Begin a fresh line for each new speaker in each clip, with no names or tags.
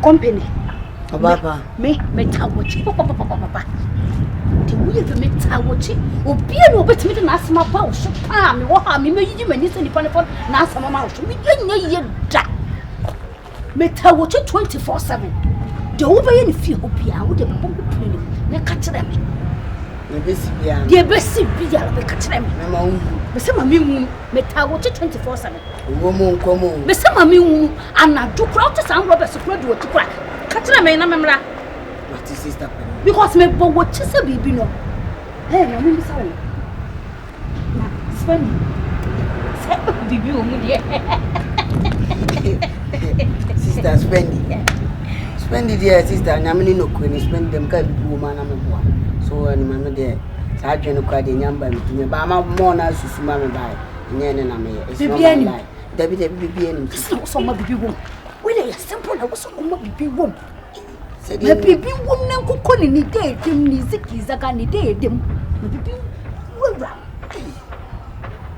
Kompany.
Papa.
Me tawochi. Papa. The way you me tawochi. Obi no betimi de na asema ba wo so pa me wo ha me yi mani se nipa ne fo na asema ma wo so me ye da. Me tawochi 24/7. The over ye fie ho bia wo de bom plane na ka kire me.
Me besi bia.
De besi bia be ka kire me.
Me ma wu.
Me se ma me wu me tawochi 24/7.
Wo mo nkomo.
Me se ma me wu anadu kra to san Robert so kra do ti kra. Ka kire me na memra.
What is sister?
Because me bo wo chise bibi no. Hey, na me bisa wo. Na Spendy. Se bibi o mu de.
Sister Spendy. Spendy dear sister, nyamini no kwini spend them ka bibi wo ma na me boa. So ani ma me de sa adwe no kwa de nyamba me tumi ba ma mo na susu ma me bai. Nye ne na me ye.
Bibi ani.
Dabi bibi ani.
So ma bibi wo. We dey simple na wo so ma bibi wo. Na bibi wo na nkoko ni dey dem ni ziki zaka ni dey dem. Na bibi wo bra.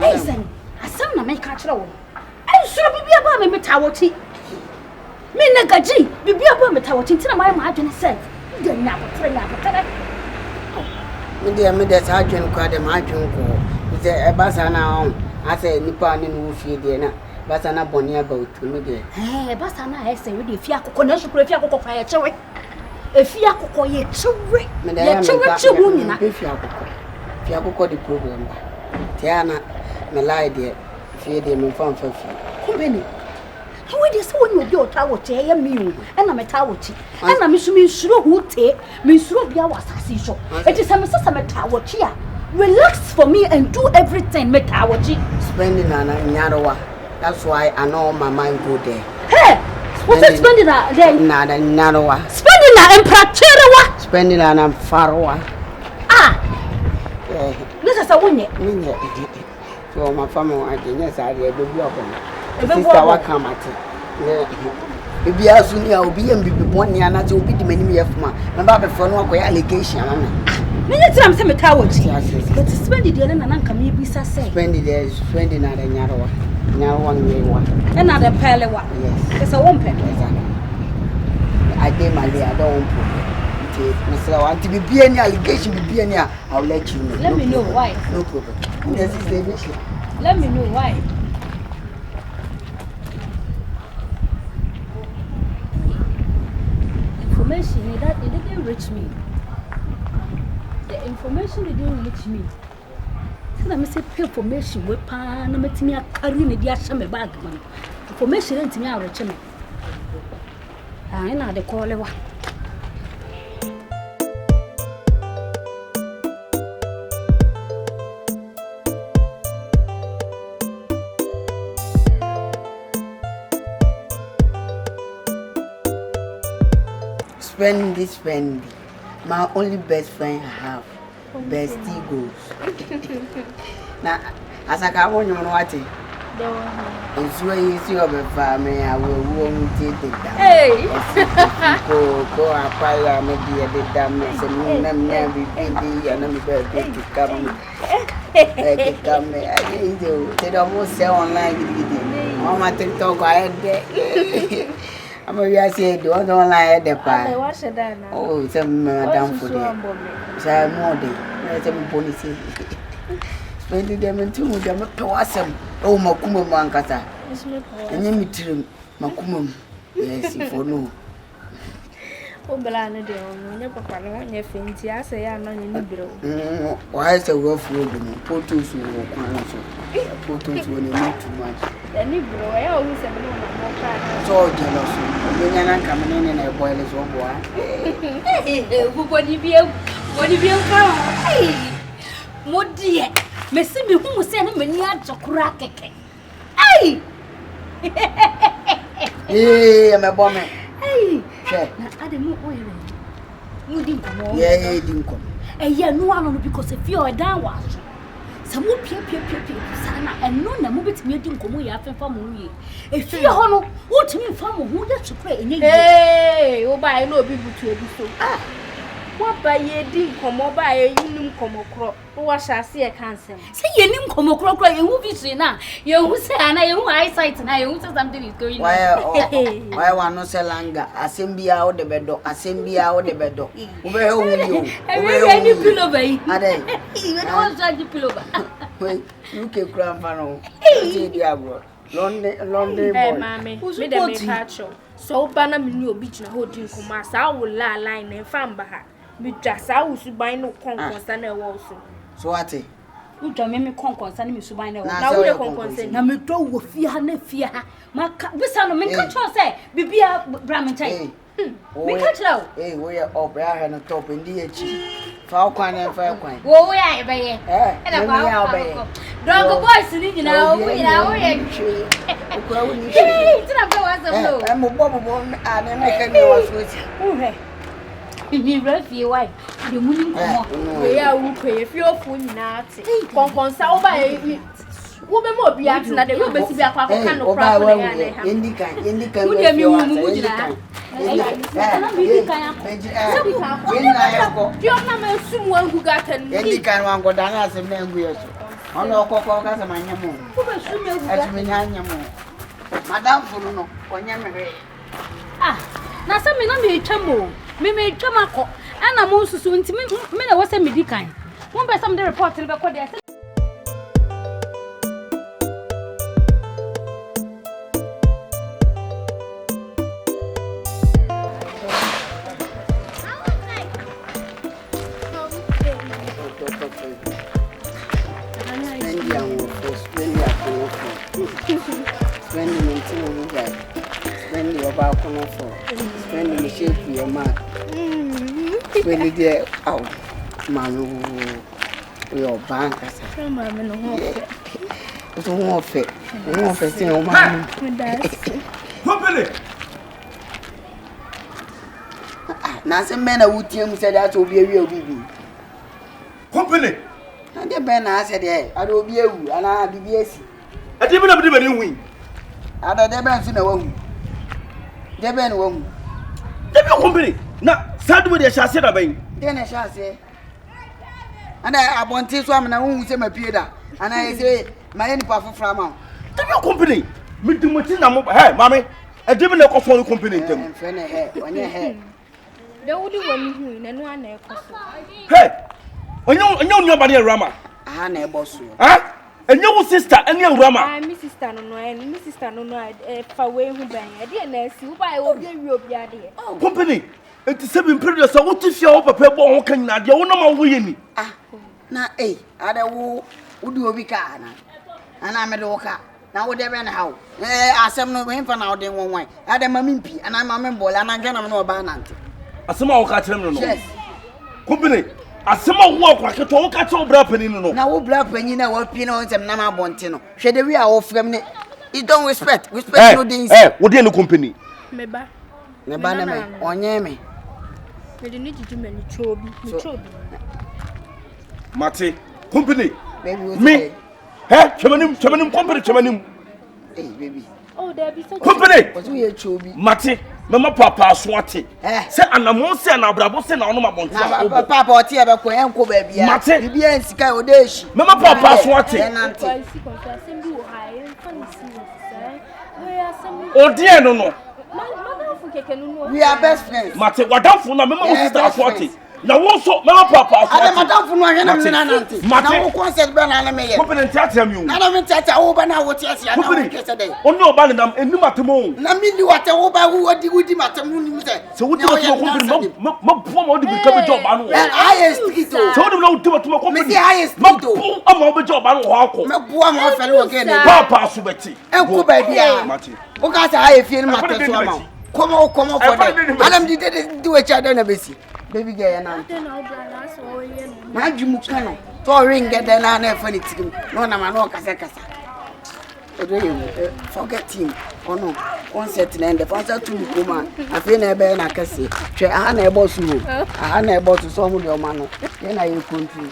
Hey sen, asam na me ka kire wo. Ai so bibi aba me metawochi. Me negaji bibi aba metawochi ntina ma adwene se. De nya botre.
Me de sa adwe no kwa de ma adwe ko. Ze e ba sa na on. Ase nipa ni no fie de na. Ba sa na boni aba otu me de.
Ba sa na ese we de fie akoko na sukuru fie akoko fa ye chewe. Efia akoko ye chewe. Ye chewe chewu nyina.
Fie akoko the problem ba. Tiana me lie de fie de me fam fa fie.
Kompany. How dey so when you ta wo che ye mi o. E na me ta wo chi. E na me so me nsuro hu te. Me nsuro bia wa asase so. It is me sesa me ta wo chi a. Relax for me and do everything me ta wo chi.
Spending na nyarowa. That's why I know my mind go there.
Hey! What's it spending na there?
Na nyarowa.
Spending na empracherewa.
Spending na farowa.
Ah. This is a wonye.
Nye. So my family I dey yes I dey be open. Sister wa come at. Ebi asu ni a obi yam bibi bonni ana se obi di manim yefuma. Na ba be fo no akoya allegation ama me.
Me nyɛ tiram se me ka wo chi. But spend the na na nka me bisa say.
Spend na da nyarowa. Nyarowa nyewa.
E na da pele wa.
Yes.
It's a one pen.
I dey my day I don't want problem. Mr. Want to be any allegation be any I'll let you know.
Let me know why.
No problem. Yes, it's the issue.
Let me know why. Information that it didn't reach me. The information didn't reach me. So I say information we pa na metimi akari na dia hye me bag man. Information ntimi areche me. Ah, ina de call lewa.
Spend. My only best friend I have. Bestie goes. Now, as I come on, you know what? It's where you see of a family. I will won't take it down. Hey! Go up, I maybe a bit damaged, and never be and I'm going to come. Come, I need to. They almost sell online. Mama, TikTok, I had there. I'm a say, don't lie at the pie. Oh, some madam for them. Say, more day. Let them policy. Spending them in 2 them to awesome. Oh, Makumum Mankata. And then me trim Makumum. Yes, if for no.
Oh, Belana, dear, papa, I want your fancy. I say, I'm not in the bureau.
Why is a rough road? Potos will walk on. Potos will not too much.
Then you grow. I always have more time.
So jealous. When you're coming in and I boil as one boy.
What do you come? Hey! Mo dear. Messi me who say na mani adokura keke. Hey!
Hey, I'm a bomber.
Hey!
Check.
Na ade mo oil. Mo din komo.
Yeah, didn't come.
Eh, yeah, no one because if you're down was. Some more pia sana and no na mo betimi din komo ya afefa mo wie. If you ho no, what me fam who that to pray. Hey, o ba no obi butu ebi so. Ah.
What by ye did come over a union come across? What shall see a cancer?
Say you didn't come across you will be seen now. You will say, and I own eyesight and I own something is going on.
Why one no sell longer? Assembly out the bed, assembly out the bed. Where are you?
Any pillow bay. I don't try to pillow.
Wait, you can cram for no. Diablo. London,
mammy, who's made a catch so banner me new beach and holding commas. I will lie line and fan by her. Me just I will buy no concourse and also.
So what?
You don't make me concourse and me to buy no.
Now we concourse.
Now me do with fear and fear. My son, me control say, be a Brahmin time. We catch out.
Hey, we are up there and top in the edge. Falcon and Falcon.
Oh, we are by it. And about Dog boys, you know, we are.
I'm a bubble and I can go
You read your wife. The moon.
We are okay if you're full natty. Concourse out by woman more be acting that they will be a kind of problem.
Indica,
someone who got an Indican one go down as a man wears. On no cocoa as a man.
Madame Furuno, on your
Ah, now some may not be a chambo. Me may chamaco, and I'm also soon to me. I was a medican. One by some the report about what they said.
Spend your balcony for spending the shape for your man. When you get out, man, your bank. It's one of it. One of it, your man.
Kompany!
Now, some men are with him said that will be a real baby.
Kompany!
And the Ben I said, I will be a woo, and I'll be BS.
I didn't have a new wing.
I don't ever seen a woman. The Ben won't.
The Kompany! Now, sad with the chassis obey.
Then I shall say. And I want this woman, I won't say my Peter. And I say, my any powerful from
The Kompany! Me too much in a mobile. Hey, mammy, I didn't know for the company.
and friend ahead on your head.
The only one who and one
Hey! When you nobody Awurama.
I never saw.
Huh? And your sister and your Awurama.
I'm Mrs. Stano and Mrs. Stano, for way who bang. I didn't see who I will be a idea.
Oh, Kompany! It is 7 periods. So what if you're up a paper or can not? You know my
Ah, now, eh, I don't do a vicar. And I'm a walker. Now, whatever how. I said no way for now, they won't wait. I am a mimpy, and I'm a member, and I'm going to know about Nancy.
As some will catch him.
Yes.
Kompany! As some walk like a talk at all, Brapping.
Now, black when you know what Pino and Nama Bontino. Should we are all family? You don't respect no things.
Eh, what do you know, Kompany?
Meba.
Nebaname, on Yemi.
We need to do many chobby.
Mate, Kompany.
Baby,
Me. Hey, Chamanim, Kompany.
Hey, baby.
Oh, there be such
Kompany.
What's we a chobi?
Mate, Mama Papa Swati.
Eh.
Say, and I'm on saying, I'll send on my bond.
Papa, or Tia, Uncle Baby.
Mate.
You be in Sky Odeshi.
Mama Papa Swati. Oh, dear, no.
We are best friends.
Mate, what down for now, Mama sister Swati. Now, also, Mama Papa
I
Swati.
don't for no Nancy. Now, concert banana me.
Kompany, tell you.
I don't tell you over now what yes, yesterday.
Oh, no, Banam, and no Matamo.
Namini what over who would do with the Matamun.
So, what do you want? My poor to become a job.
And highest street.
Told him no to my company.
The highest
I'm a job. I don't walk.
my poor fellow again.
Papa Subeti.
And go baby.
Mate.
Because I feel my come on, for that. Madam didn't do a child on a baby. Baby girl, my Jumukano. To ring get the nana for it. No, no, Casacasa. Forget him. Oh no, concert and the concert to Kuma. I feel a bear and I can say, I never saw you. I never to some of your man. Then I country.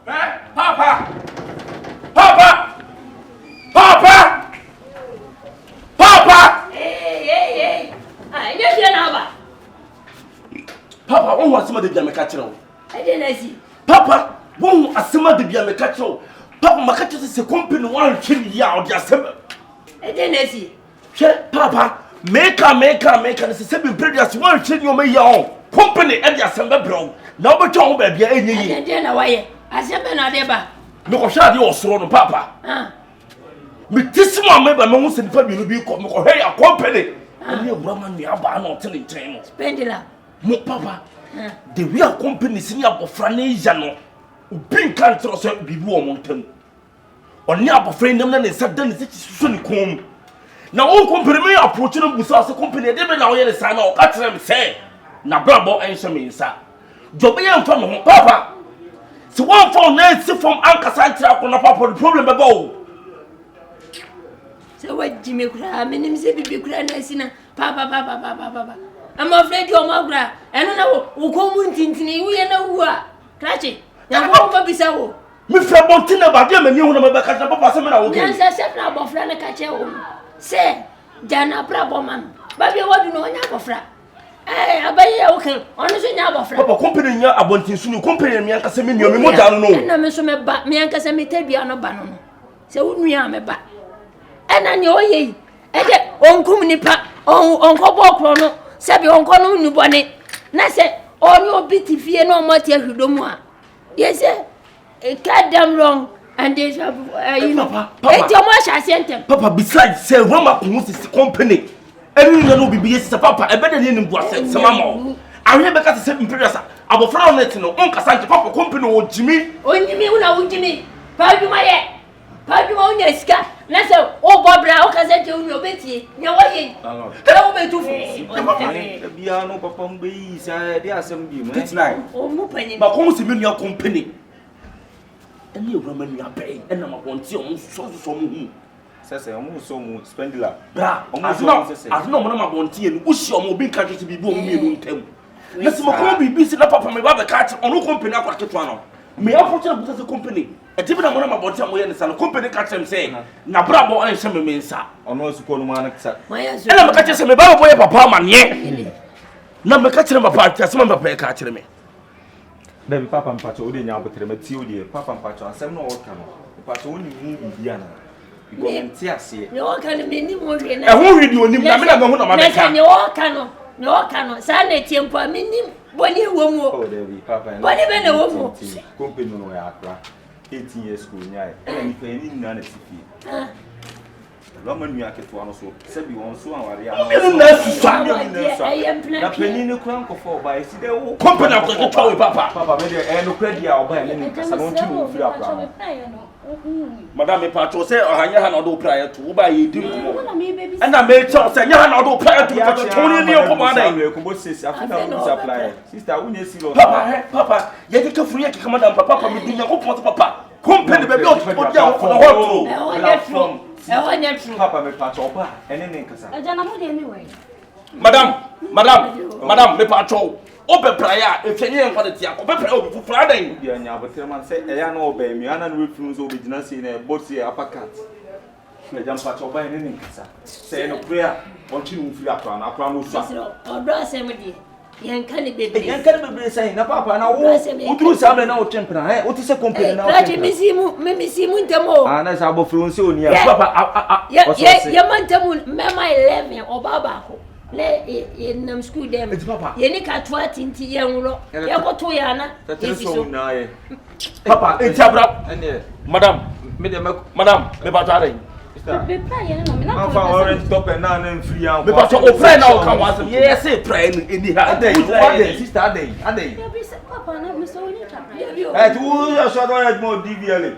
Papa! Papa! Papa! Papa!
Hey! I just
Papa, one was some of the Jamaica.
I didn't see.
Papa, one was some of the Jamaica. Papa, my catcher is a company one kill ya just I
didn't see.
Papa, make the same previous one kill you may your company and your summer bro. Now, but John baby, and
then away. I said, Benadeba.
No, shall you also, Papa. But this one, maybe I'm almost in family will be called a company. And your woman, you are not telling time.
Spendylove.
Mo papa. The real company senior of Franesiano. Bring cancer or be mountain. Or near of friend them than said then it's soon come. Now all company may approach them with us a company, they may now hear the sign or catch them say. Now bravo answer me, sir. Jobian from home, papa. So one for nights from Uncle Santa on a papa the problem about.
So what Jimmy cry, my name is Baby Cranasina, Papa. I'm afraid you're Magra, and I know who come Tintini, we know who are. Cratchy, now what be so?
Mr. Montina, but you and you know back at the papa, some of
yes, I said, now, Frana Catcher. Say, Jana Braboman, but you want to know Nabofra. I obey okay, honestly, Nabofra. Papa, company, I want to soon company me and Casemini, you know, and I'm a bat, me and Casemi Tabiano Banon. So we are a bat. And I know ye, and on Kumnipa, on Cobo Chrono, Sabi on Cono Nubone, Nasa, all your bitty fear no more tell you no more. Yes, sir, a cat damn wrong, and there's you know, Papa, it's your much I sent him. Papa, besides, say, Roma is the company. Everyone will be yes, Papa, I better than was some more. I remember got the same previous. I will frown it no Uncle Santa Papa company or Jimmy. Oh, Jimmy, when I would Jimmy, Papa, my head. Papa, my Neska. Nasa, oh, Barbara, Casette, your Betty, your way. Tell me to
piano, Papa, there are some it's like,
oh, Mupany,
but almost a million company. And you woman, you are paying, and I'm going to almost so from
says almost so much Spendylove.
Bra, as no one of my one tea and wish your mobile country to be born me. Let's be busy, Papa, my brother catch on no company up at Toronto. May I put up with the company? A different one about some way and some company catch them saying, now bravo and some means, sir.
On no support man accept.
And I'm catching some about way papa man yet. Number catching them apart, just remember pay catching me.
Then Papa and Pacho didn't have to Matthew, dear Papa and Pacho, and some no canoe. Pacho only moved Indiana. Because
no can be more than
I won't read you, and I'm not my
can your canoe, no canoe, Sunday temper, minim, when you won't.
Oh, there be Papa and
what even a woman?
Kompany no Accra, 18 years school, and you pay none of the Roman Yaket one also, said you want so I am planning to crank for by the
company of the toy, Papa, maybe no credit I'll buy any because I want to Madame Pacho said, I had no prior to buy you, and I made sure that you had no prior to Tony near Pomada. Sister, when you see Papa, yet you free to come down, Papa, me do your Papa. Company, baby, for the whole Papa, me Pacho, and then
anyway.
Madame, me Pacho. Open prayer, if you ain't for the tea, open prayer for Friday.
You are say, I know, baby, I don't refuse obedience in a bossy upper cat. The jump patch by any say no prayer, want you to feel up on our crown.
Or brass emedy. Young candidate,
young candidate saying, Papa, and I will do something now, temper. What is a company now?
Let me see Muntamo,
and as our fluency on your
Papa. Yes, your Mantamun, Mamma 11 or Baba. In them school them, Yenica 20 young rock, Yakotoyana, that is so nigh.
Papa, it's a brother, and Madame, the battery.
I'm for orange top and none and free out.
Because your friend now come out, yes, a prayer in the day,
sister day, a day.
Papa, never saw you.
At who are short more DVL.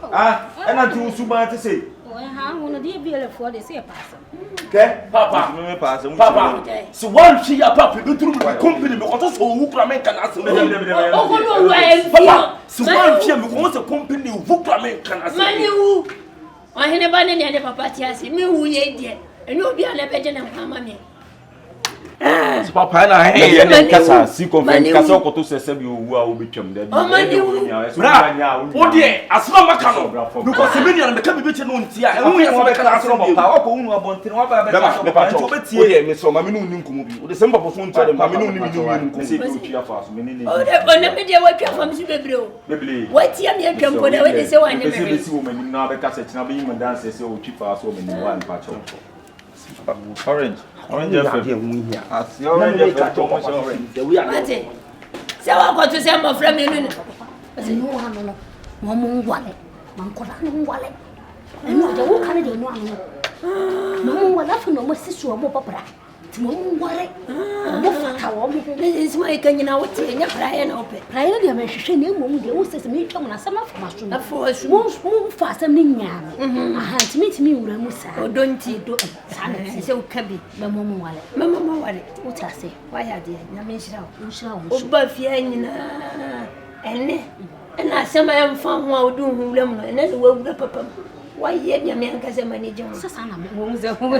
Ah, and until Suba to say.
I'm going to be for the same person.
Okay, Papa, so one she a papa, go through the company because who can make an answer. Papa, so one she because a company who can make an answer.
I had a banana and a papa, me who ye dear, and you'll be a legend of Mamma.
papa na he
ne kasa C-Confion kasa okoto sese bi owu a obetwam da bi
bra wo de asma maka no because me nua me ka bibi no ntia ehun ya be ka asro
papa wo ko unu abonten wo ba be ka
so betie wo de me so ma me no ni nkumu bi wo de sempa po so ntia de ma me no ni nkumu
se bi twa fa so me ni
o na me de wo twa fa me si bebre o wati am ye twam ko da we de se wa ne me
se si wo mani na be ka se tina be yim dance se o twa fa so me ni wa npa cho orange FM as your orange FM to mo orange
mate se wa ko to se mo fra me no se no wa no mo mo ngwale man ko da no ngwale no de wo kan de no ano mo wala fa no mo sisu mo popra ti mo ngware mo fata wo mo ne se mai kan nyina wo ti nya praye na ope praye de me hwehwe ne mo de wo se me twam na sama fa maso afo mo fa sam ni nya aha ti mi wura mu sa odonti do sa na se wo ka bi me mo wale mo wale wo ta se wa ya de na me shira wo ba fie nyina ene na sama em fa ho a odu hu wura mu no ene de wo wura papa why ye nya me anka se manager sasa na mo nze hu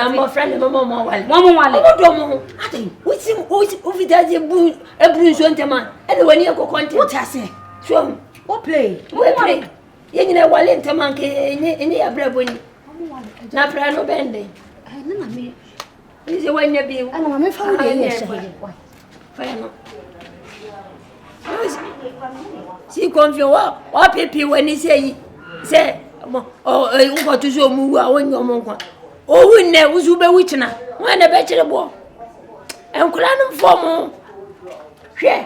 I'm a friend mama wale do mo ati we vitaje bu ebru so ntema ene wani e ko content what ase so we play ye nyina wale ntema nke ene ya brabo ni na pra no bende na na me ize wanya bi ana ma me fa wo de ye shahide fa no C-Confion wa pepe wani sei se nko to so mu wa won yo mo kwa o wu ne wuzu be wichina wa na be kire bo enkura no fomo hwe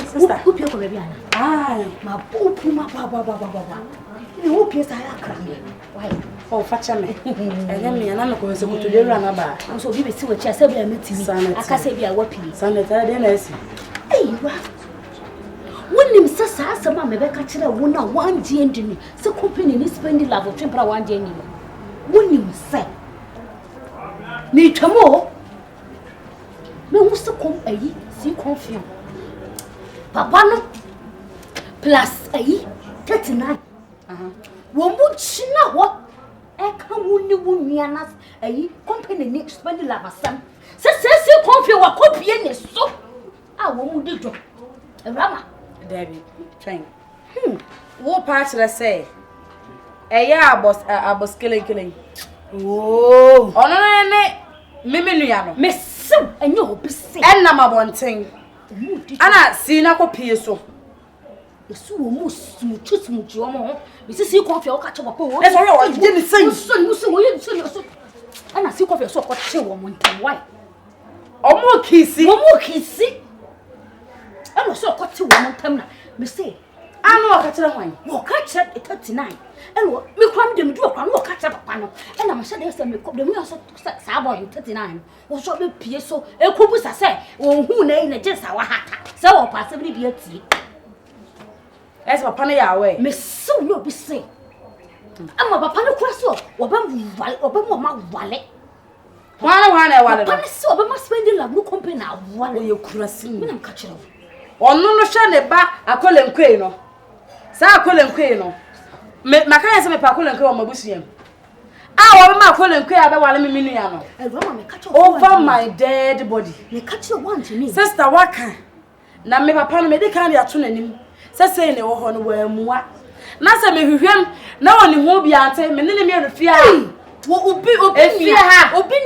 sister who pay for baby ana ma popu ma ba ni who pay say akra why oh facha me ene me na me ko se kutude ru ana ba so bi be si wachi asa bia metimi aka se bia wapi
saneta de na esi
eiwa wonim sasa asema me be ka kire wo na wan die ndini se company ni Spendylove twempra wan die ni wonim se ni twamo me wo se kom ayi C-Confion papa no plus ayi 39 wo mu china ho e ka woni wonua na ayi company ni Spendylove asam se C-Confion wa kopie ne so a wo mu de jo Awurama
David train wo pa kire say eya abos kelen oh ono ne memenua no
mesim enye obise
enna mabonten ana si na kopie so
yesu wo mu smuchu o mo bi si C-Confion o ka che papa wo
e so wo je ni sen
so wo ye so ana C-Confion so ko che wo mo ntam why
o mo kisi
ana so ko che wo mo ntam na me say
anu o ka kire hwan
wo ka che 39 elo me kwam de me du okwa no wo ka che papa no ena ma hye de se me ko de me so sa boy 39 wo so be pie so e ko busa se wo hu na ina je sa wa hata se wo pa se bi bi atie
ese papa no ya we
me so no bi se ama papa no kura so wo ba mo ma wale
wana e wale
papa no so ba ma Spendylove no company na wale
ye kura si
me na ka kire
onu no hwe ne ba akolenkwe no sa akolenkwe no me makanya se me pa akolenkwe o mabusuam wo be ma akolenkwe abe wale me menua no
Awurama me ka kire
over my dead body
me ka kire want me
sister waka na me papa no me de kan ya to nanim se sei ne wo ho no wa mua na se me hwehwem na woni ho bi ante me ne me no fia
wo obi
ha